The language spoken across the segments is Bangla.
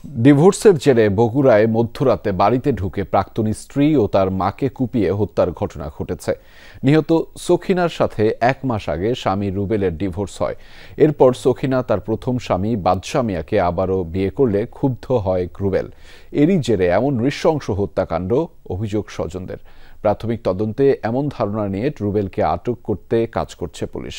ডিভোর্সের জেরে বগুড়ায় মধ্যরাতে বাড়িতে ঢুকে প্রাক্তন স্ত্রী ও তার মাকে কুপিয়ে হত্যার ঘটনা ঘটেছে। নিহত সখিনার সাথে 1 মাস আগে স্বামী রুবেলের ডিভোর্স হয়। এরপর সখিনা তার প্রথম স্বামী বাদশা মিয়াকে আবারও বিয়ে করলে ক্ষুব্ধ হয় রুবেল। এরই জেরে এমন নৃশংস হত্যাকাণ্ড অভিযোগ স্বজনদের। প্রাথমিক তদন্তে এমন ধারণা নিয়ে রুবেলকে আটক করতে কাজ করছে পুলিশ।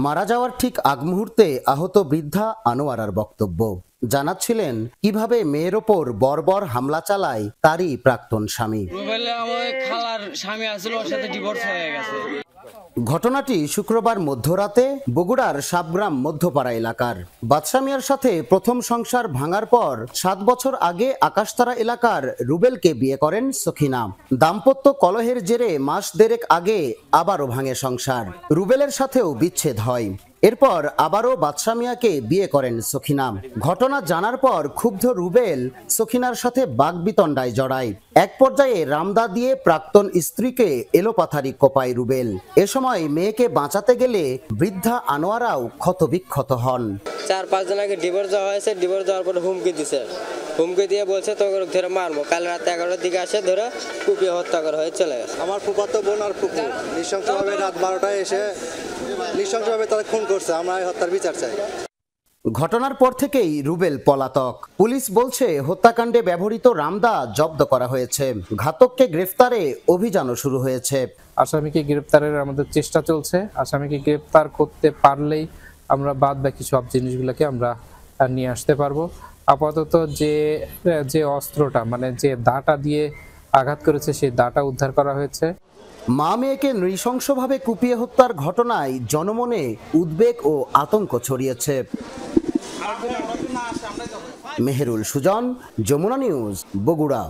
মারা যাওয়ার ঠিক আগ মুহূর্তে আহত বৃদ্ধা আনোয়ারার বক্তব্য জানাচ্ছিলেন কিভাবে মেয়ের ওপর বর্বর হামলা চালায় তারই প্রাক্তন স্বামী। ঘটনাটি শুক্রবার মধ্যরাতে বগুড়ার সাবগ্রাম মধ্যপাড়া এলাকার। বাদশা মিয়ার সাথে প্রথম সংসার ভাঙার পর 7 বছর আগে আকাশতারা এলাকার রুবেলকে বিয়ে করেন সখিনা। দাম্পত্য কলহের জেরে মাস দেড়েক আগে আবারও ভাঙে সংসার। রুবেলের সাথেও বিচ্ছেদ হয়। এরপর আবারও বাদশা মিয়াকে বিয়ে করেন সখিনা। ঘটনা জানার পর ক্ষুব্ধ রুবেল সখিনার সাথে বাগবিতণ্ডায় জড়ায়। এক পর্যায়ে রামদা দিয়ে প্রাক্তন স্ত্রীকে এলোপাথারি কোপায় রুবেল। এ সময় মেয়েকে বাঁচাতে গেলে বৃদ্ধা আনোয়ারাও ক্ষতবিক্ষত হন। 4-5 দিন আগে ডিভোর্স দেওয়া হয়েছে। ডিভোর্স দেওয়ার পরে হুমকি দিছে। হুমকি দিয়ে বলছে তোকে ধরে মারবো। কাল রাত 11টার দিকে আসে ধরে কুপিয়ে হত্যা করা হয়ে চলে গেছে। আমার ফুফাতো বোন আর ফুফু নৃশংসভাবে রাত 12টায় এসে নৃশংসভাবে তারা খুন করছে। আমরা এই হত্যার বিচার চাই। ঘটনার পর থেকেই রুবেল পলাতক। পুলিশ বলছে হত্যাকাণ্ডে ব্যবহৃত রামদা জব্দ করা হয়েছে। ঘাতককে গ্রেফতারে অভিযানও শুরু হয়েছে। আসামিকে গ্রেফতারের আমাদের চেষ্টা চলছে। আসামিকে গ্রেফতার করতে পারলেই আমরা বাদ বাকি সব জিনিসগুলোকে আমরা নিয়ে আসতে পারবো। আপাতত যে অস্ত্রটা মানে যে দাটা দিয়ে আঘাত করেছে সেই দাটা উদ্ধার করা হয়েছে। মা মেয়েকে নৃশংসভাবে কুপিয়ে হত্যার ঘটনায় জনমনে উদ্বেগ ও আতঙ্ক ছড়িয়েছে। মেহেরুল সুজন, যমুনা নিউজ, বগুড়া।